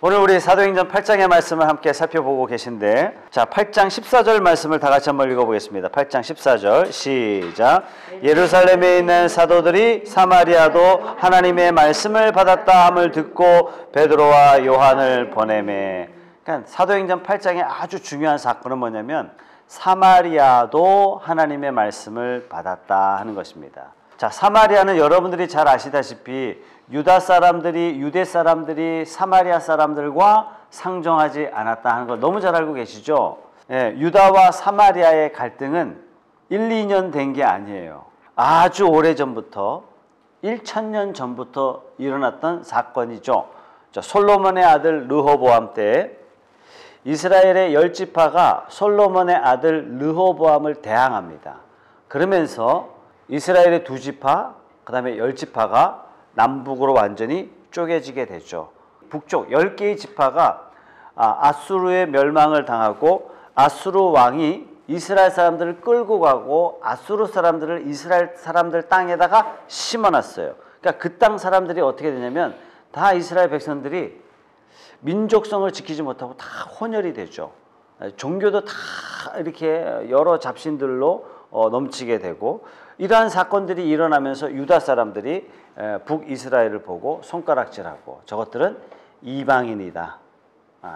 오늘 우리 사도행전 8장의 말씀을 함께 살펴보고 계신데, 자, 8장 14절 말씀을 다 같이 한번 읽어보겠습니다. 8장 14절 시작. 예루살렘에 있는 사도들이 사마리아도 하나님의 말씀을 받았다 함을 듣고 베드로와 요한을 보내매. 그러니까 사도행전 8장의 아주 중요한 사건은 뭐냐면 사마리아도 하나님의 말씀을 받았다 하는 것입니다. 자, 사마리아는 여러분들이 잘 아시다시피 유대 사람들이 사마리아 사람들과 상종하지 않았다 하는 걸 너무 잘 알고 계시죠? 예, 유다와 사마리아의 갈등은 1, 2년 된 게 아니에요. 아주 오래전부터 1000년 전부터 일어났던 사건이죠. 자, 솔로몬의 아들 르호보암 때 이스라엘의 10지파가 솔로몬의 아들 르호보암을 대항합니다. 그러면서 이스라엘의 2지파, 그 다음에 10지파가 남북으로 완전히 쪼개지게 되죠. 북쪽 10개의 지파가 아수르의 멸망을 당하고 아수르 왕이 이스라엘 사람들을 끌고 가고 아수르 사람들을 이스라엘 사람들 땅에다가 심어놨어요. 그러니까 그 땅 사람들이 어떻게 되냐면 다 이스라엘 백성들이 민족성을 지키지 못하고 다 혼혈이 되죠. 종교도 다 이렇게 여러 잡신들로 넘치게 되고, 이러한 사건들이 일어나면서 유다 사람들이 북이스라엘을 보고 손가락질하고 저것들은 이방인이다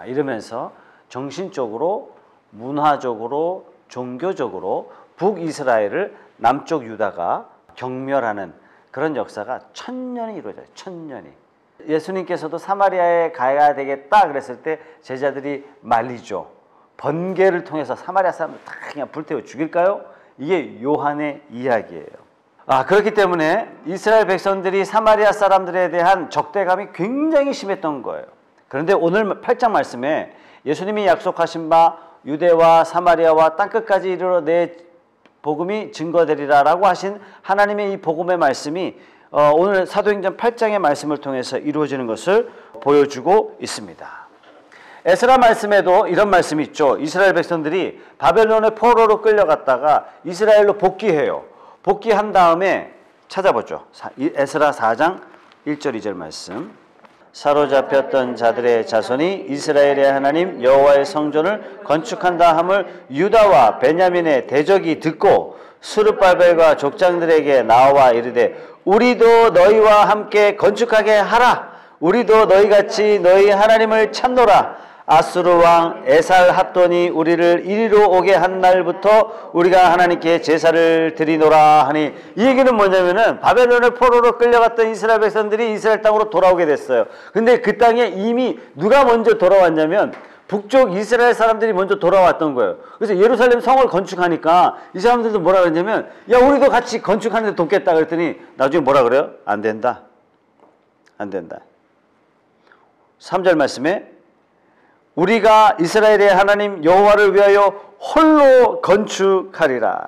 이러면서 정신적으로, 문화적으로, 종교적으로 북이스라엘을 남쪽 유다가 경멸하는 그런 역사가 1000년이 이루어져요. 1000년이. 예수님께서도 사마리아에 가야 되겠다 그랬을 때 제자들이 말리죠. 번개를 통해서 사마리아 사람들 다 그냥 불태워 죽일까요? 이게 요한의 이야기예요. 그렇기 때문에 이스라엘 백성들이 사마리아 사람들에 대한 적대감이 굉장히 심했던 거예요. 그런데 오늘 8장 말씀에 예수님이 약속하신 바 유대와 사마리아와 땅끝까지 이르러 내 복음이 증거되리라 라고 하신 하나님의 이 복음의 말씀이 오늘 사도행전 8장의 말씀을 통해서 이루어지는 것을 보여주고 있습니다. 에스라 말씀에도 이런 말씀이 있죠. 이스라엘 백성들이 바벨론의 포로로 끌려갔다가 이스라엘로 복귀해요. 복귀한 다음에 찾아보죠. 에스라 4장 1절 2절 말씀. 사로잡혔던 자들의 자손이 이스라엘의 하나님 여호와의 성전을 건축한다 함을 유다와 베냐민의 대적이 듣고 스룹바벨과 족장들에게 나와 이르되 우리도 너희와 함께 건축하게 하라. 우리도 너희같이 너희 하나님을 찾노라. 아수르 왕 에살핫돈이 우리를 이리로 오게 한 날부터 우리가 하나님께 제사를 드리노라 하니, 이 얘기는 뭐냐면은 바벨론의 포로로 끌려갔던 이스라엘 백성들이 이스라엘 땅으로 돌아오게 됐어요. 근데 그 땅에 이미 누가 먼저 돌아왔냐면 북쪽 이스라엘 사람들이 먼저 돌아왔던 거예요. 그래서 예루살렘 성을 건축하니까 이 사람들도 뭐라 그랬냐면, 야, 우리도 같이 건축하는데 돕겠다 그랬더니 나중에 뭐라 그래요? 안 된다. 안 된다. 3절 말씀에 우리가 이스라엘의 하나님 여호와를 위하여 홀로 건축하리라.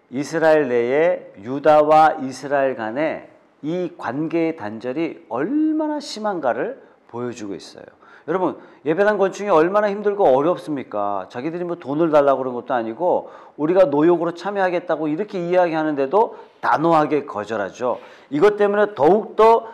이스라엘 내에 유다와 이스라엘 간의 이 관계의 단절이 얼마나 심한가를 보여주고 있어요. 여러분, 예배당 건축이 얼마나 힘들고 어렵습니까? 자기들이 뭐 돈을 달라고 그런 것도 아니고 우리가 노역으로 참여하겠다고 이렇게 이야기하는데도 단호하게 거절하죠. 이것 때문에 더욱더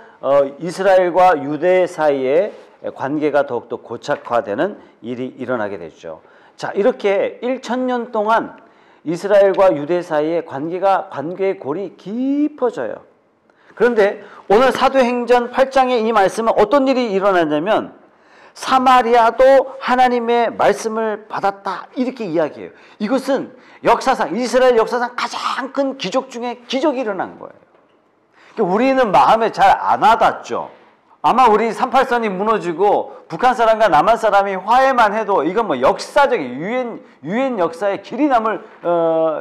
이스라엘과 유대 사이에 관계가 더욱더 고착화되는 일이 일어나게 되죠. 자, 이렇게 1000년 동안 이스라엘과 유대 사이의 관계의 골이 깊어져요. 그런데 오늘 사도행전 8장의 이 말씀은 어떤 일이 일어나냐면 사마리아도 하나님의 말씀을 받았다 이렇게 이야기해요. 이것은 역사상, 이스라엘 역사상 가장 큰 기적 중에 기적이 일어난 거예요. 우리는 마음에 잘 안 와닿죠. 아마 우리 38선이 무너지고 북한 사람과 남한 사람이 화해만 해도 이건 뭐 역사적인 유엔 역사의 길이 남을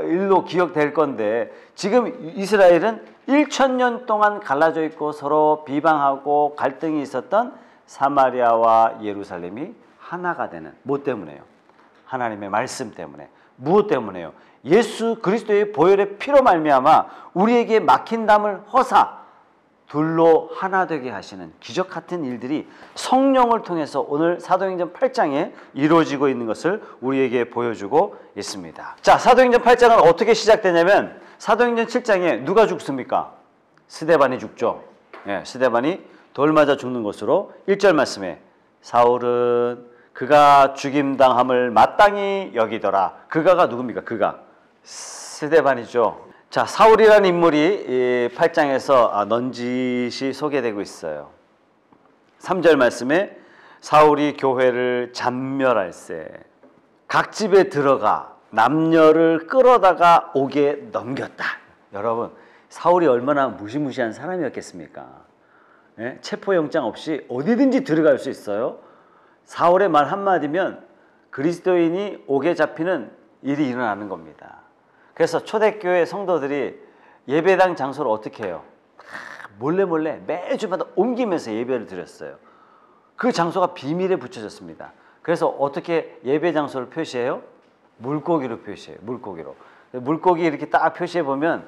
일로 기억될 건데, 지금 이스라엘은 1000년 동안 갈라져 있고 서로 비방하고 갈등이 있었던 사마리아와 예루살렘이 하나가 되는, 뭐 때문에요? 하나님의 말씀 때문에. 무엇 때문에요? 예수 그리스도의 보혈의 피로 말미암아 우리에게 막힌 담을 허사 둘로 하나 되게 하시는 기적 같은 일들이 성령을 통해서 오늘 사도행전 8장에 이루어지고 있는 것을 우리에게 보여주고 있습니다. 자, 사도행전 8장은 어떻게 시작되냐면 사도행전 7장에 누가 죽습니까? 스데반이 죽죠. 예, 스데반이 돌 맞아 죽는 것으로 1절 말씀에 사울은 그가 죽임당함을 마땅히 여기더라. 그가가 누굽니까? 그가 스데반이죠. 자, 사울이라는 인물이 이 8장에서 넌지시 소개되고 있어요. 3절 말씀에 사울이 교회를 잔멸할세 각 집에 들어가 남녀를 끌어다가 옥에 넘겼다. 여러분, 사울이 얼마나 무시무시한 사람이었겠습니까? 예? 체포영장 없이 어디든지 들어갈 수 있어요. 사울의 말 한마디면 그리스도인이 옥에 잡히는 일이 일어나는 겁니다. 그래서 초대교회 성도들이 예배당 장소를 어떻게 해요? 몰래 매주마다 옮기면서 예배를 드렸어요. 그 장소가 비밀에 붙여졌습니다. 그래서 어떻게 예배 장소를 표시해요? 물고기로 표시해요. 물고기 이렇게 딱 표시해 보면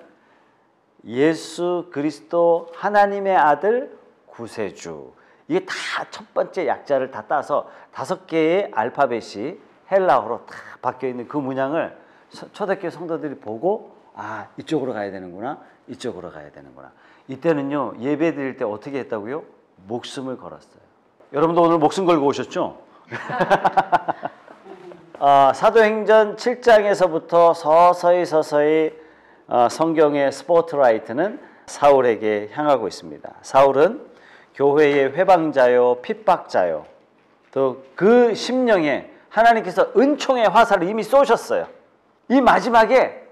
예수 그리스도 하나님의 아들 구세주, 이게 다 첫 번째 약자를 다 따서 5개의 알파벳이 헬라어로 다 바뀌어 있는 그 문양을 초대교회 성도들이 보고 이쪽으로 가야 되는구나, 이쪽으로 가야 되는구나. 이때는요, 예배 드릴 때 어떻게 했다고요? 목숨을 걸었어요. 여러분도 오늘 목숨 걸고 오셨죠? 사도행전 7장에서부터 서서히 성경의 스포트라이트는 사울에게 향하고 있습니다. 사울은 교회의 회방자요, 핍박자요. 또 그 심령에 하나님께서 은총의 화살을 이미 쏘셨어요. 이 마지막에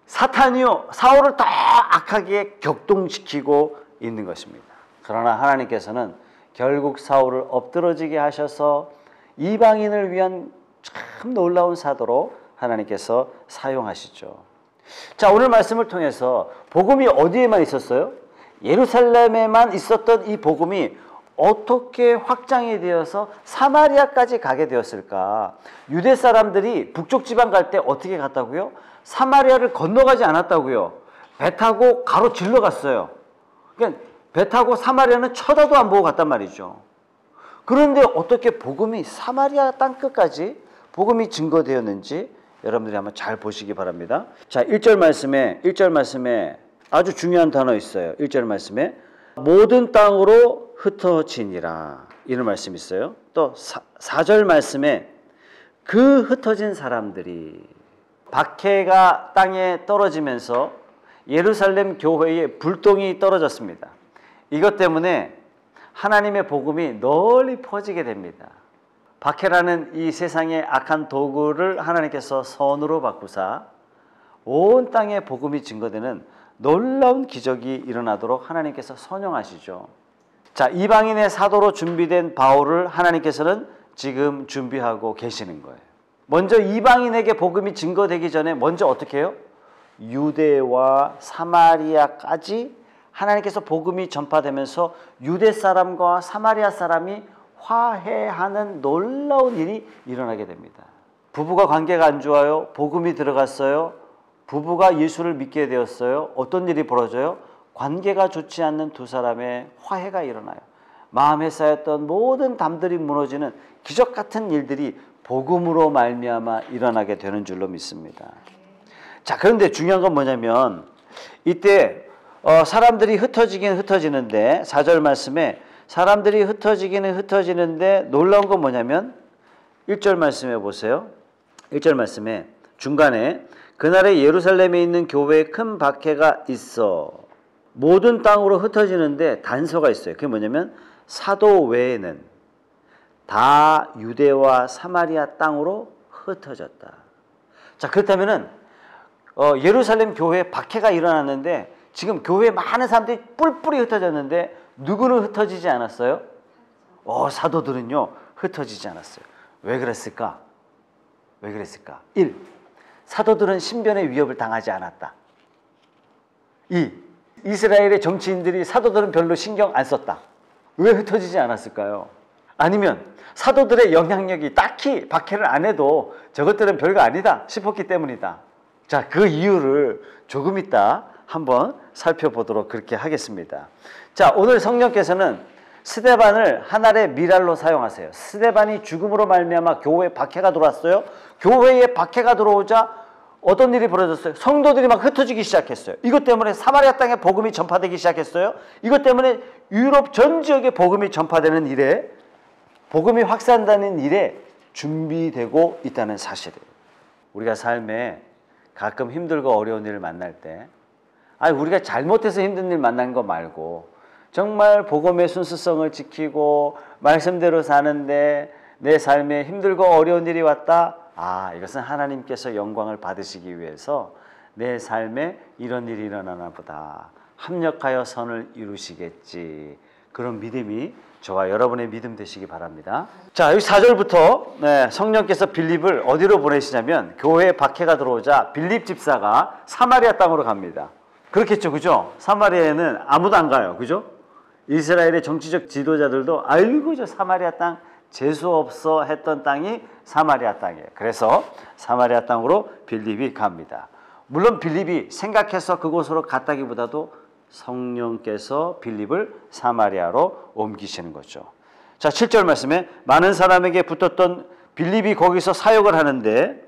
사탄이요, 사울을 더 악하게 격동시키고 있는 것입니다. 그러나 하나님께서는 결국 사울을 엎드러지게 하셔서 이방인을 위한 참 놀라운 사도로 하나님께서 사용하시죠. 자, 오늘 말씀을 통해서 복음이 어디에만 있었어요? 예루살렘에만 있었던 이 복음이 어떻게 확장이 되어서 사마리아까지 가게 되었을까? 유대 사람들이 북쪽 지방 갈 때 어떻게 갔다고요? 사마리아를 건너가지 않았다고요. 배 타고 가로질러 갔어요. 그러니까 배 타고 사마리아는 쳐다도 안 보고 갔단 말이죠. 그런데 어떻게 복음이 사마리아 땅끝까지 복음이 증거되었는지 여러분들이 한번 잘 보시기 바랍니다. 자, 1절 말씀에 아주 중요한 단어 있어요. 1절 말씀에 모든 땅으로 흩어지니라, 이런 말씀이 있어요. 또 4절 말씀에 그 흩어진 사람들이, 박해가 땅에 떨어지면서 예루살렘 교회에 불똥이 떨어졌습니다. 이것 때문에 하나님의 복음이 널리 퍼지게 됩니다. 박해라는 이 세상의 악한 도구를 하나님께서 선으로 바꾸사 온 땅에 복음이 증거되는 놀라운 기적이 일어나도록 하나님께서 선용하시죠. 자, 이방인의 사도로 준비된 바울을 하나님께서는 지금 준비하고 계시는 거예요. 먼저 이방인에게 복음이 증거되기 전에 먼저 어떻게 해요? 유대와 사마리아까지 하나님께서 복음이 전파되면서 유대 사람과 사마리아 사람이 화해하는 놀라운 일이 일어나게 됩니다. 부부가 관계가 안 좋아요. 복음이 들어갔어요. 부부가 예수를 믿게 되었어요. 어떤 일이 벌어져요? 관계가 좋지 않는 두 사람의 화해가 일어나요. 마음에 쌓였던 모든 담들이 무너지는 기적 같은 일들이 복음으로 말미암아 일어나게 되는 줄로 믿습니다. 자, 그런데 중요한 건 뭐냐면 이때 사람들이 흩어지긴 흩어지는데 4절 말씀에 사람들이 흩어지기는 흩어지는데 놀라운 건 뭐냐면 1절 말씀에 보세요. 1절 말씀에 중간에 그날에 예루살렘에 있는 교회에 큰 박해가 있어 모든 땅으로 흩어지는데 단서가 있어요. 그게 뭐냐면 사도 외에는 다 유대와 사마리아 땅으로 흩어졌다. 자, 그렇다면은 예루살렘 교회에 박해가 일어났는데 지금 교회에 많은 사람들이 뿔뿔이 흩어졌는데 누구는 흩어지지 않았어요? 사도들은요 흩어지지 않았어요. 왜 그랬을까? 1. 사도들은 신변의 위협을 당하지 않았다. 2. 이스라엘의 정치인들이 사도들은 별로 신경 안 썼다. 왜 흩어지지 않았을까요? 아니면 사도들의 영향력이 딱히 박해를 안 해도 저것들은 별거 아니다 싶었기 때문이다. 자, 그 이유를 조금 이따 한번 살펴보도록 그렇게 하겠습니다. 자, 오늘 성령께서는 스데반을 하나의 미랄로 사용하세요. 스데반이 죽음으로 말미암아 교회에 박해가 들어왔어요. 교회에 박해가 들어오자 어떤 일이 벌어졌어요? 성도들이 막 흩어지기 시작했어요. 이것 때문에 사마리아 땅에 복음이 전파되기 시작했어요. 이것 때문에 유럽 전 지역에 복음이 전파되는 일에 복음이 확산되는 일에 준비되고 있다는 사실이에요. 우리가 삶에 가끔 힘들고 어려운 일을 만날 때 우리가 잘못해서 힘든 일 만난 거 말고 정말 복음의 순수성을 지키고 말씀대로 사는데 내 삶에 힘들고 어려운 일이 왔다. 이것은 하나님께서 영광을 받으시기 위해서 내 삶에 이런 일이 일어나나 보다. 합력하여 선을 이루시겠지. 그런 믿음이 저와 여러분의 믿음 되시기 바랍니다. 자, 여기 4절부터 성령께서 빌립을 어디로 보내시냐면 교회에 박해가 들어오자 빌립 집사가 사마리아 땅으로 갑니다. 그렇겠죠, 그죠? 사마리아에는 아무도 안 가요, 그죠? 이스라엘의 정치적 지도자들도 아이고 저 사마리아 땅 재수없어 했던 땅이 사마리아 땅이에요. 그래서 사마리아 땅으로 빌립이 갑니다. 물론 빌립이 생각해서 그곳으로 갔다기보다도 성령께서 빌립을 사마리아로 옮기시는 거죠. 자, 7절 말씀에 많은 사람에게 붙었던 빌립이 거기서 사역을 하는데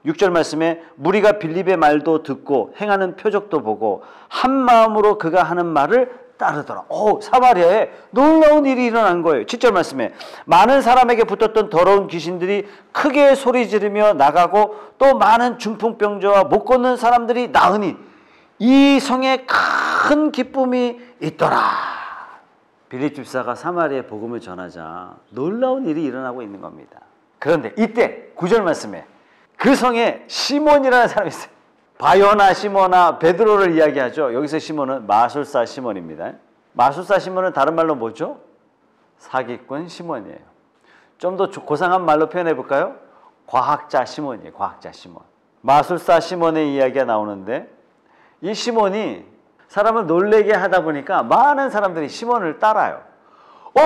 6절 말씀에 무리가 빌립의 말도 듣고 행하는 표적도 보고 한 마음으로 그가 하는 말을 따르더라. 사마리아에 놀라운 일이 일어난 거예요. 7절 말씀에 많은 사람에게 붙었던 더러운 귀신들이 크게 소리 지르며 나가고 또 많은 중풍병자와 못 걷는 사람들이 나으니 이 성에 큰 기쁨이 있더라. 빌립 집사가 사마리아에 복음을 전하자 놀라운 일이 일어나고 있는 겁니다. 그런데 이때 9절 말씀에 그 성에 시몬이라는 사람이 있어요. 바요나 시몬아 베드로를 이야기하죠. 여기서 시몬은 마술사 시몬입니다. 마술사 시몬은 다른 말로 뭐죠? 사기꾼 시몬이에요. 좀 더 고상한 말로 표현해 볼까요? 과학자 시몬이에요. 과학자 시몬. 마술사 시몬의 이야기가 나오는데 이 시몬이 사람을 놀래게 하다 보니까 많은 사람들이 시몬을 따라요.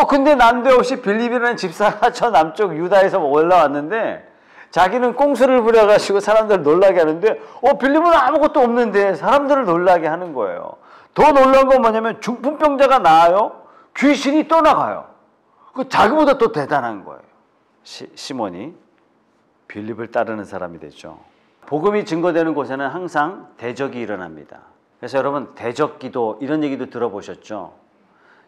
근데 난데없이 빌립이라는 집사가 저 남쪽 유다에서 올라왔는데 자기는 꽁수를 부려가지고 사람들을 놀라게 하는데 빌립은 아무것도 없는데 사람들을 놀라게 하는 거예요. 더 놀라운 건 뭐냐면 중풍병자가 나아요. 귀신이 떠나가요. 자기보다 또 대단한 거예요. 시몬이 빌립을 따르는 사람이 되죠. 복음이 증거되는 곳에는 항상 대적이 일어납니다. 그래서 여러분 대적기도 이런 얘기도 들어보셨죠?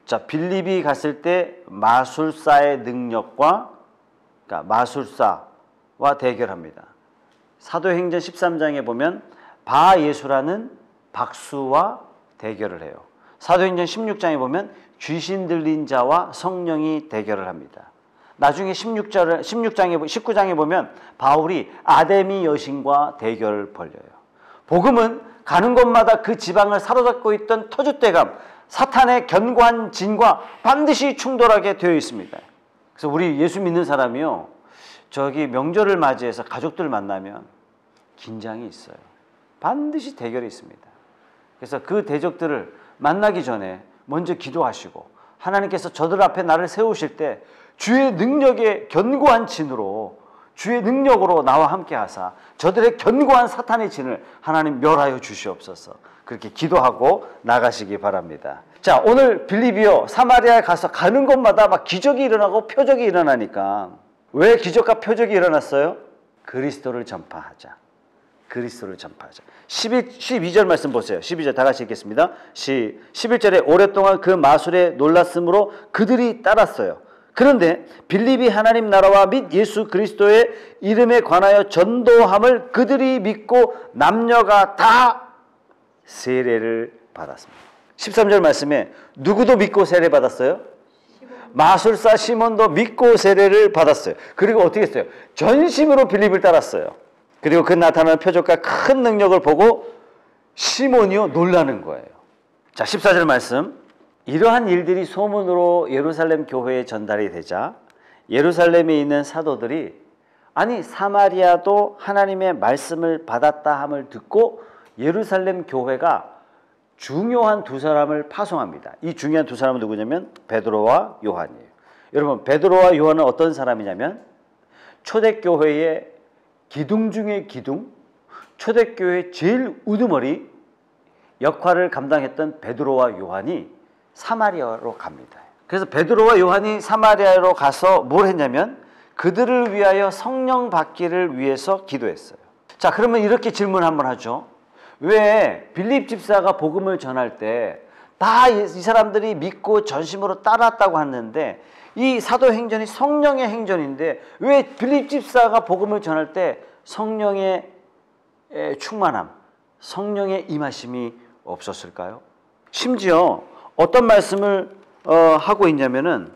자, 빌립이 갔을 때 마술사의 능력과 그러니까 마술사와 대결합니다. 사도행전 13장에 보면 바예수라는 박수와 대결을 해요. 사도행전 16장에 보면 귀신 들린 자와 성령이 대결을 합니다. 나중에 19장에 보면 바울이 아데미 여신과 대결을 벌여요. 복음은 가는 곳마다 그 지방을 사로잡고 있던 터줏대감 사탄의 견고한 진과 반드시 충돌하게 되어 있습니다. 그래서 우리 예수 믿는 사람이요, 저기 명절을 맞이해서 가족들 만나면 긴장이 있어요. 반드시 대결이 있습니다. 그래서 그 대적들을 만나기 전에 먼저 기도하시고 하나님께서 저들 앞에 나를 세우실 때 주의 능력의 견고한 진으로 주의 능력으로 나와 함께 하사 저들의 견고한 사탄의 진을 하나님 멸하여 주시옵소서. 그렇게 기도하고 나가시기 바랍니다. 자, 오늘 빌립이요 사마리아에 가서 가는 곳마다 막 기적이 일어나고 표적이 일어나니까 왜 기적과 표적이 일어났어요? 그리스도를 전파하자. 그리스도를 전파하자. 12절 말씀 보세요. 12절 다 같이 읽겠습니다. 11절에 오랫동안 그 마술에 놀랐으므로 그들이 따랐어요. 그런데 빌립이 하나님 나라와 및 예수 그리스도의 이름에 관하여 전도함을 그들이 믿고 남녀가 다 세례를 받았습니다. 13절 말씀에 누구도 믿고 세례 받았어요? 마술사 시몬도 믿고 세례를 받았어요. 그리고 어떻게 했어요? 전심으로 빌립을 따랐어요. 그리고 그 나타나는 표적과 큰 능력을 보고 시몬이요 놀라는 거예요. 자, 14절 말씀. 이러한 일들이 소문으로 예루살렘 교회에 전달이 되자 예루살렘에 있는 사도들이 아니 사마리아도 하나님의 말씀을 받았다 함을 듣고 예루살렘 교회가 중요한 두 사람을 파송합니다. 이 중요한 두 사람은 누구냐면 베드로와 요한이에요. 여러분 베드로와 요한은 어떤 사람이냐면 초대교회의 기둥 중의 기둥, 초대교회의 제일 우두머리 역할을 감당했던 베드로와 요한이 사마리아로 갑니다. 그래서 베드로와 요한이 사마리아로 가서 뭘 했냐면 그들을 위하여 성령 받기를 위해서 기도했어요. 자, 그러면 이렇게 질문 한번 하죠. 왜 빌립 집사가 복음을 전할 때 다 이 사람들이 믿고 전심으로 따랐다고 하는데 이 사도행전이 성령의 행전인데 왜 빌립 집사가 복음을 전할 때 성령의 충만함, 성령의 임하심이 없었을까요? 심지어 어떤 말씀을 하고 있냐면은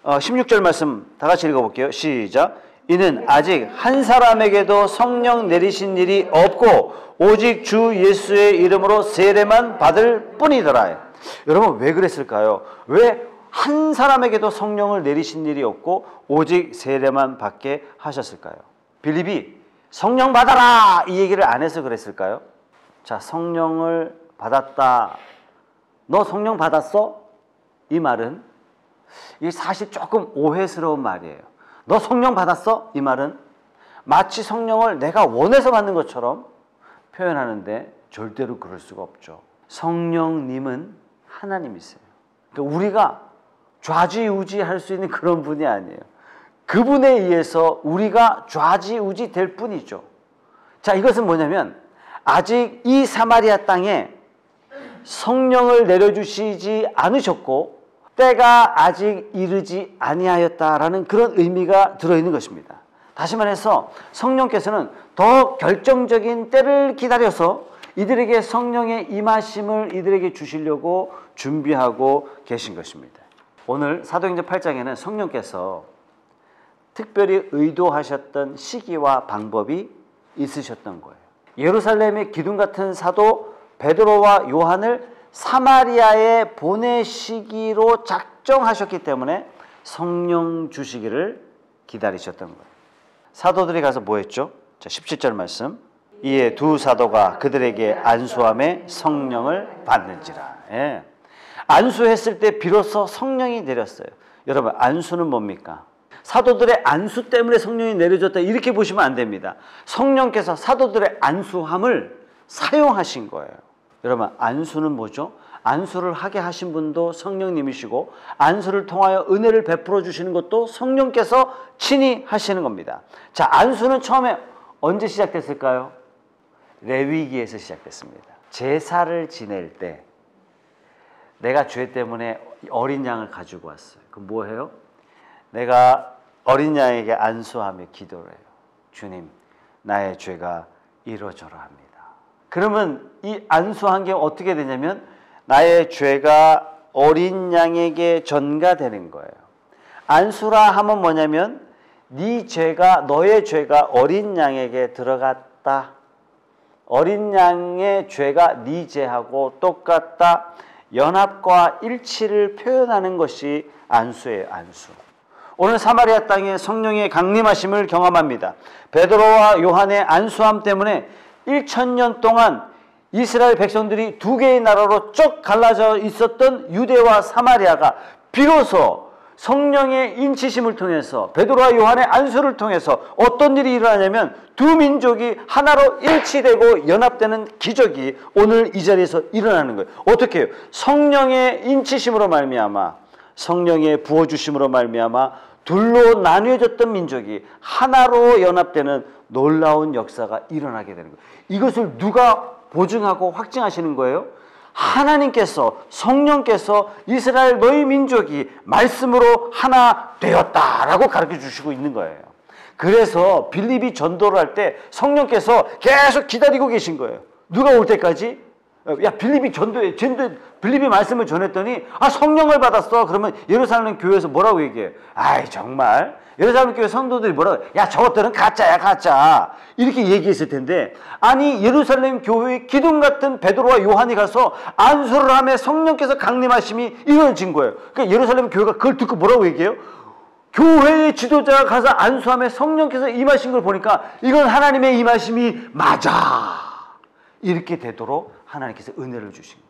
16절 말씀 다 같이 읽어볼게요. 시작. 이는 아직 한 사람에게도 성령 내리신 일이 없고 오직 주 예수의 이름으로 세례만 받을 뿐이더라. 여러분 왜 그랬을까요? 왜 한 사람에게도 성령을 내리신 일이 없고 오직 세례만 받게 하셨을까요? 빌립이 성령 받아라 이 얘기를 안 해서 그랬을까요? 자, 성령을 받았다. 너 성령 받았어? 이 말은 이게 사실 조금 오해스러운 말이에요. 너 성령 받았어? 이 말은 마치 성령을 내가 원해서 받는 것처럼 표현하는데 절대로 그럴 수가 없죠. 성령님은 하나님이세요. 그러니까 우리가 좌지우지 할 수 있는 그런 분이 아니에요. 그분에 의해서 우리가 좌지우지 될 뿐이죠. 자, 이것은 뭐냐면 아직 이 사마리아 땅에 성령을 내려주시지 않으셨고 때가 아직 이르지 아니하였다라는 그런 의미가 들어있는 것입니다. 다시 말해서 성령께서는 더 결정적인 때를 기다려서 이들에게 성령의 임하심을 이들에게 주시려고 준비하고 계신 것입니다. 오늘 사도행전 8장에는 성령께서 특별히 의도하셨던 시기와 방법이 있으셨던 거예요. 예루살렘의 기둥 같은 사도 베드로와 요한을 사마리아에 보내시기로 작정하셨기 때문에 성령 주시기를 기다리셨던 거예요. 사도들이 가서 뭐 했죠? 자, 17절 말씀. 이에 두 사도가 그들에게 안수함에 성령을 받는지라. 예. 안수했을 때 비로소 성령이 내렸어요. 여러분, 안수는 뭡니까? 사도들의 안수 때문에 성령이 내려졌다 이렇게 보시면 안 됩니다. 성령께서 사도들의 안수함을 사용하신 거예요. 여러분, 안수는 뭐죠? 안수를 하게 하신 분도 성령님이시고 안수를 통하여 은혜를 베풀어 주시는 것도 성령께서 친히 하시는 겁니다. 자, 안수는 처음에 언제 시작됐을까요? 레위기에서 시작됐습니다. 제사를 지낼 때 내가 죄 때문에 어린 양을 가지고 왔어요. 그럼 뭐 해요? 내가 어린 양에게 안수하며 기도를 해요. 주님, 나의 죄가 이루어져라 합니다. 그러면 이 안수한 게 어떻게 되냐면 나의 죄가 어린 양에게 전가되는 거예요. 안수라 하면 뭐냐면 네 죄가, 너의 죄가 어린 양에게 들어갔다. 어린 양의 죄가 네 죄하고 똑같다. 연합과 일치를 표현하는 것이 안수예요. 안수. 오늘 사마리아 땅에 성령의 강림하심을 경험합니다. 베드로와 요한의 안수함 때문에 1000년 동안 이스라엘 백성들이 두 개의 나라로 쭉 갈라져 있었던 유대와 사마리아가 비로소 성령의 인치심을 통해서 베드로와 요한의 안수를 통해서 어떤 일이 일어나냐면 두 민족이 하나로 일치되고 연합되는 기적이 오늘 이 자리에서 일어나는 거예요. 어떻게 해요? 성령의 인치심으로 말미암아, 성령의 부어주심으로 말미암아 둘로 나뉘어졌던 민족이 하나로 연합되는 놀라운 역사가 일어나게 되는 거예요. 이것을 누가 보증하고 확증하시는 거예요? 하나님께서, 성령께서 이스라엘 너희 민족이 말씀으로 하나 되었다라고 가르쳐 주시고 있는 거예요. 그래서 빌립이 전도를 할 때 성령께서 계속 기다리고 계신 거예요. 누가 올 때까지? 야, 빌립이 빌립이 말씀을 전했더니 성령을 받았어. 그러면 예루살렘 교회에서 뭐라고 얘기해요? 아이, 정말 예루살렘 교회 성도들이 뭐라고, 야, 저것들은 가짜야, 가짜, 이렇게 얘기했을 텐데, 아니 예루살렘 교회의 기둥 같은 베드로와 요한이 가서 안수를 하며 성령께서 강림하심이 이루어진 거예요. 그러니까 예루살렘 교회가 그걸 듣고 뭐라고 얘기해요? 교회의 지도자가 가서 안수하며 성령께서 임하신 걸 보니까 이건 하나님의 임하심이 맞아, 이렇게 되도록 하나님께서 은혜를 주신 거예요.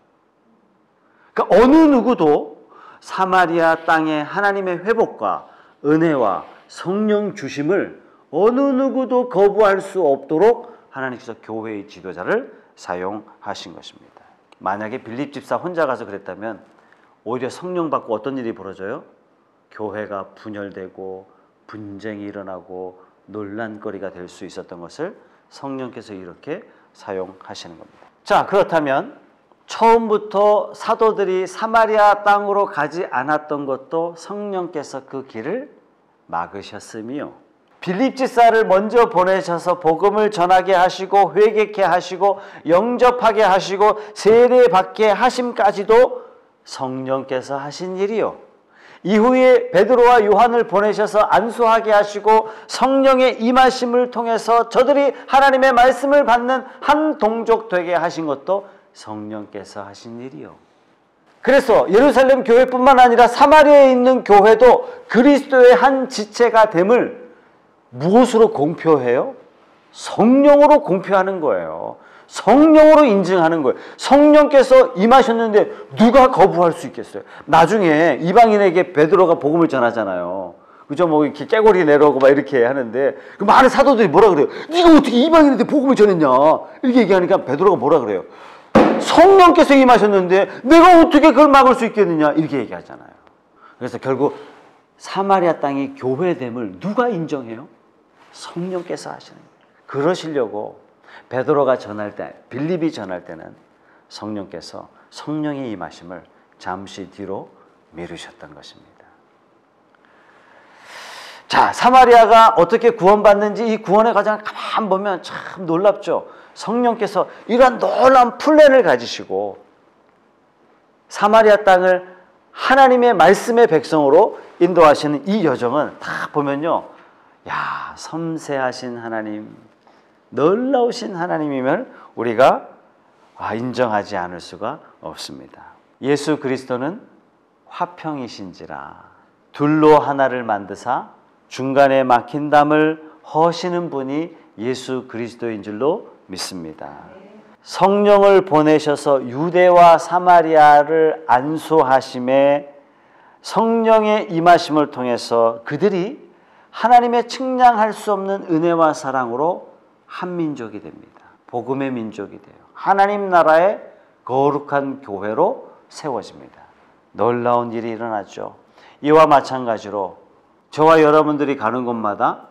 그러니까 어느 누구도 사마리아 땅의 하나님의 회복과 은혜와 성령 주심을 어느 누구도 거부할 수 없도록 하나님께서 교회의 지도자를 사용하신 것입니다. 만약에 빌립 집사 혼자 가서 그랬다면 오히려 성령 받고 어떤 일이 벌어져요? 교회가 분열되고 분쟁이 일어나고 논란거리가 될 수 있었던 것을 성령께서 이렇게 사용하시는 겁니다. 자, 그렇다면 처음부터 사도들이 사마리아 땅으로 가지 않았던 것도 성령께서 그 길을 막으셨으며, 빌립 지사를 먼저 보내셔서 복음을 전하게 하시고 회개케 하시고 영접하게 하시고 세례받게 하심까지도 성령께서 하신 일이요, 이후에 베드로와 요한을 보내셔서 안수하게 하시고 성령의 임하심을 통해서 저들이 하나님의 말씀을 받는 한 동족 되게 하신 것도 성령께서 하신 일이요. 그래서 예루살렘 교회뿐만 아니라 사마리아에 있는 교회도 그리스도의 한 지체가 됨을 무엇으로 공표해요? 성령으로 공표하는 거예요. 성령으로 인증하는 거예요. 성령께서 임하셨는데 누가 거부할 수 있겠어요? 나중에 이방인에게 베드로가 복음을 전하잖아요. 그죠? 뭐 이렇게 깨고리 내려오고 막 이렇게 하는데 그 많은 사도들이 뭐라 그래요? 네가 어떻게 이방인한테 복음을 전했냐? 이렇게 얘기하니까 베드로가 뭐라 그래요? 성령께서 임하셨는데 내가 어떻게 그걸 막을 수 있겠느냐? 이렇게 얘기하잖아요. 그래서 결국 사마리아 땅이 교회됨을 누가 인정해요? 성령께서 하시는 거예요. 그러시려고 베드로가 전할 때, 빌립이 전할 때는 성령께서 성령의 임하심을 잠시 뒤로 미루셨던 것입니다. 자, 사마리아가 어떻게 구원받는지 이 구원의 과정을 가만 보면 참 놀랍죠. 성령께서 이러한 놀라운 플랜을 가지시고 사마리아 땅을 하나님의 말씀의 백성으로 인도하시는 이 여정은 다 보면요, 야, 섬세하신 하나님, 놀라우신 하나님임을 우리가 인정하지 않을 수가 없습니다. 예수 그리스도는 화평이신지라 둘로 하나를 만드사 중간에 막힌 담을 허시는 분이 예수 그리스도인 줄로 믿습니다. 성령을 보내셔서 유대와 사마리아를 안수하심에 성령의 임하심을 통해서 그들이 하나님의 측량할 수 없는 은혜와 사랑으로 한 민족이 됩니다. 복음의 민족이 돼요. 하나님 나라의 거룩한 교회로 세워집니다. 놀라운 일이 일어나죠. 이와 마찬가지로 저와 여러분들이 가는 곳마다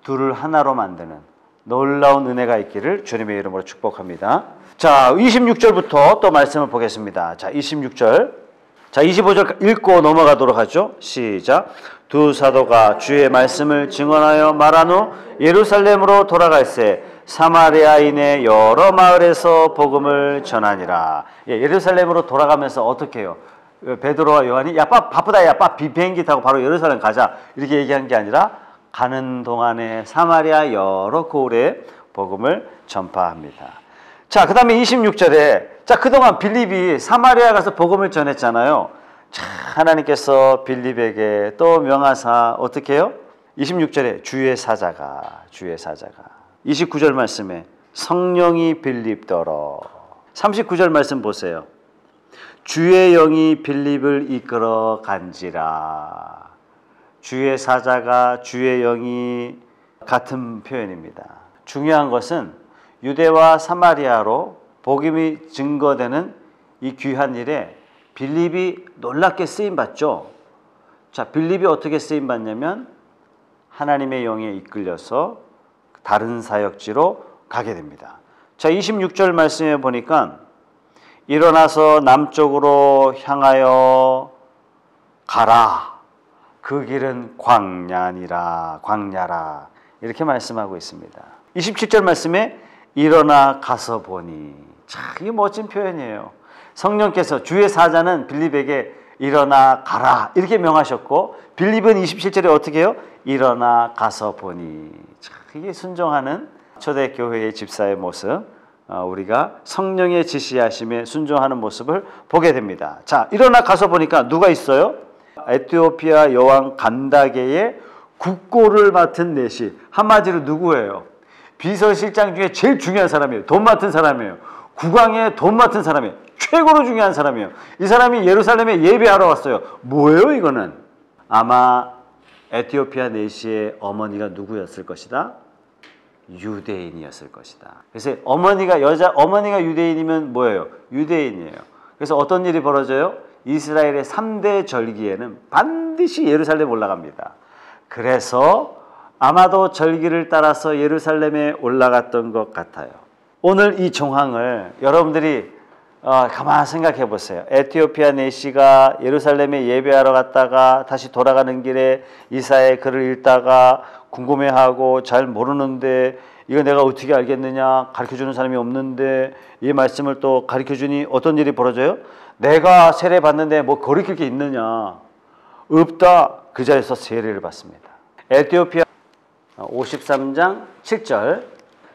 둘을 하나로 만드는 놀라운 은혜가 있기를 주님의 이름으로 축복합니다. 자, 26절부터 또 말씀을 보겠습니다. 자, 26절. 자, 25절 읽고 넘어가도록 하죠. 시작. 두 사도가 주의 말씀을 증언하여 말한 후 예루살렘으로 돌아갈새 사마리아인의 여러 마을에서 복음을 전하니라. 예루살렘으로 돌아가면서 어떻게 해요? 베드로와 요한이 야 바쁘다, 야 비행기 타고 바로 예루살렘 가자 이렇게 얘기한 게 아니라 가는 동안에 사마리아 여러 고을에 복음을 전파합니다. 자, 그 다음에 26절에 자, 그동안 빌립이 사마리아 가서 복음을 전했잖아요. 자, 하나님께서 빌립에게 또 명하사 어떻게 해요? 26절에 주의 사자가 29절 말씀에 성령이 빌립더러 39절 말씀 보세요. 주의 영이 빌립을 이끌어 간지라. 주의 사자가 주의 영이 같은 표현입니다. 중요한 것은 유대와 사마리아로 복음이 증거되는 이 귀한 일에 빌립이 놀랍게 쓰임받죠. 자, 빌립이 어떻게 쓰임받냐면 하나님의 영에 이끌려서 다른 사역지로 가게 됩니다. 자, 26절 말씀에 보니까 일어나서 남쪽으로 향하여 가라. 그 길은 광야니라. 광야라. 이렇게 말씀하고 있습니다. 27절 말씀에 일어나 가서 보니. 참, 이게 멋진 표현이에요. 성령께서 주의 사자는 빌립에게 일어나 가라 이렇게 명하셨고 빌립은 27절에 어떻게 해요? 일어나 가서 보니. 참, 이게 순종하는 초대교회의 집사의 모습, 우리가 성령의 지시하심에 순종하는 모습을 보게 됩니다. 자, 일어나 가서 보니까 누가 있어요? 에티오피아 여왕 간다게의 국고를 맡은 내시. 한마디로 누구예요? 비서실장 중에 제일 중요한 사람이에요. 돈 맡은 사람이에요. 국왕의 돈 맡은 사람이에요. 최고로 중요한 사람이에요. 이 사람이 예루살렘에 예배하러 왔어요. 뭐예요 이거는? 아마 에티오피아 내시의 어머니가 누구였을 것이다? 유대인이었을 것이다. 그래서 어머니가 유대인이면 뭐예요? 유대인이에요. 그래서 어떤 일이 벌어져요? 이스라엘의 3대 절기에는 반드시 예루살렘 올라갑니다. 그래서 아마도 절기를 따라서 예루살렘에 올라갔던 것 같아요. 오늘 이 정황을 여러분들이 가만 생각해 보세요. 에티오피아 내시가 예루살렘에 예배하러 갔다가 다시 돌아가는 길에 이사야의 글을 읽다가 궁금해하고 잘 모르는데 이거 내가 어떻게 알겠느냐, 가르쳐주는 사람이 없는데 이 말씀을 또 가르쳐주니 어떤 일이 벌어져요? 내가 세례 받는데 뭐 거리킬 게 있느냐? 없다. 그 자리에서 세례를 받습니다. 에티오피아 53장 7절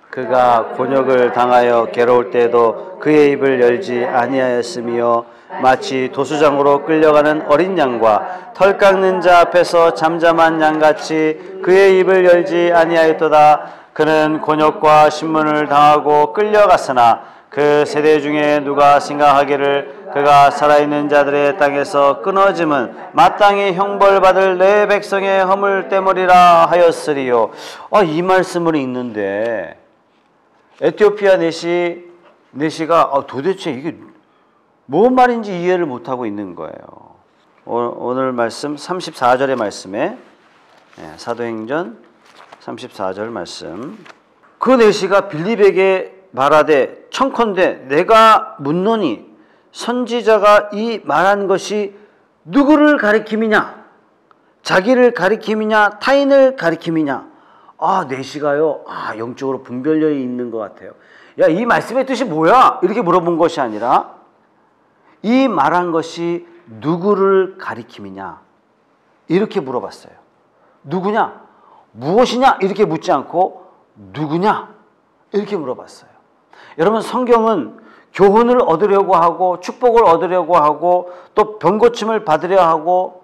그가 곤욕을 당하여 괴로울 때에도 그의 입을 열지 아니하였으며 마치 도수장으로 끌려가는 어린 양과 털 깎는 자 앞에서 잠잠한 양같이 그의 입을 열지 아니하였도다. 그는 곤욕과 신문을 당하고 끌려갔으나 그 세대 중에 누가 생각하기를 그가 살아있는 자들의 땅에서 끊어짐은 마땅히 형벌받을 내 백성의 허물 때문이라 하였으리요. 이 말씀을 읽는데 에티오피아 내시가 도대체 이게 뭔 말인지 이해를 못하고 있는 거예요. 오늘 말씀 34절의 말씀에 사도행전 34절 말씀. 그 내시가 빌립에게 말하되 청컨대 내가 묻노니 선지자가 이 말한 것이 누구를 가리킴이냐? 자기를 가리킴이냐? 타인을 가리킴이냐? 내시가요. 영적으로 분별력이 있는 것 같아요. 야, 이 말씀의 뜻이 뭐야? 이렇게 물어본 것이 아니라 이 말한 것이 누구를 가리킴이냐? 이렇게 물어봤어요. 누구냐? 무엇이냐? 이렇게 묻지 않고 누구냐? 이렇게 물어봤어요. 여러분, 성경은 교훈을 얻으려고 하고 축복을 얻으려고 하고 또 병고침을 받으려 하고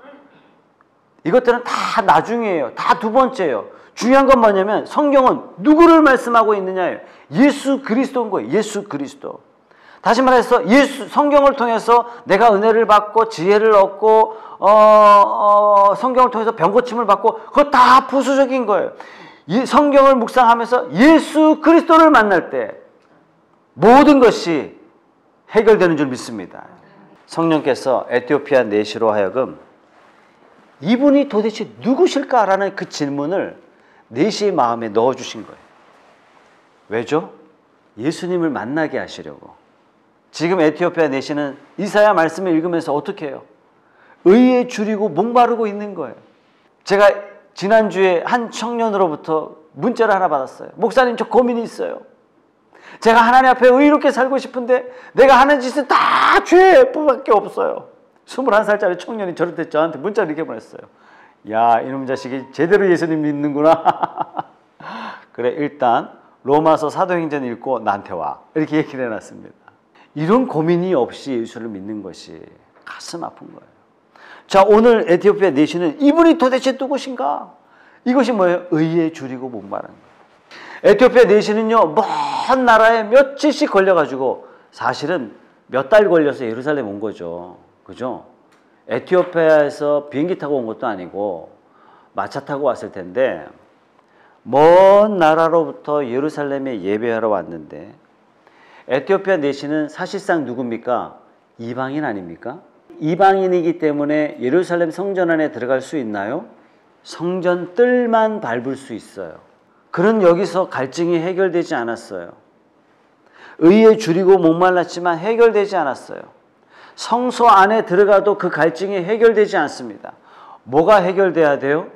이것들은 다 나중이에요. 다 두 번째예요. 중요한 건 뭐냐면 성경은 누구를 말씀하고 있느냐예요. 예수 그리스도인 거예요. 예수 그리스도. 다시 말해서 성경을 통해서 내가 은혜를 받고 지혜를 얻고 성경을 통해서 병고침을 받고 그거 다 부수적인 거예요. 이 성경을 묵상하면서 예수 그리스도를 만날 때 모든 것이 해결되는 줄 믿습니다. 성령께서 에티오피아 내시로 하여금 이분이 도대체 누구실까라는 그 질문을 내시의 마음에 넣어주신 거예요. 왜죠? 예수님을 만나게 하시려고. 지금 에티오피아 내시는 이사야 말씀을 읽으면서 어떻게 해요? 의에 줄이고 목마르고 있는 거예요. 제가 지난주에 한 청년으로부터 문자를 하나 받았어요. 목사님, 저 고민이 있어요. 제가 하나님 앞에 의롭게 살고 싶은데 내가 하는 짓은 다 죄밖에 없어요. 21살짜리 청년이 저한테 문자를 이렇게 보냈어요. 야, 이놈 자식이 제대로 예수님 믿는구나. 그래, 일단 로마서 사도행전 읽고 나한테 와. 이렇게 얘기를 해놨습니다. 이런 고민이 없이 예수를 믿는 것이 가슴 아픈 거예요. 자, 오늘 에티오피아 내시는 이분이 도대체 누구신가? 이것이 뭐예요? 의에 줄이고 목마른 거예요. 에티오피아 내시는요, 먼 나라에 며칠씩 걸려가지고 사실은 몇 달 걸려서 예루살렘 온 거죠. 그죠? 에티오피아에서 비행기 타고 온 것도 아니고 마차 타고 왔을 텐데 먼 나라로부터 예루살렘에 예배하러 왔는데 에티오피아 내시는 사실상 누굽니까? 이방인 아닙니까? 이방인이기 때문에 예루살렘 성전 안에 들어갈 수 있나요? 성전 뜰만 밟을 수 있어요. 그는 여기서 갈증이 해결되지 않았어요. 의에 줄이고 목말랐지만 해결되지 않았어요. 성소 안에 들어가도 그 갈증이 해결되지 않습니다. 뭐가 해결돼야 돼요?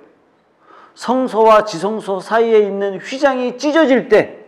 성소와 지성소 사이에 있는 휘장이 찢어질 때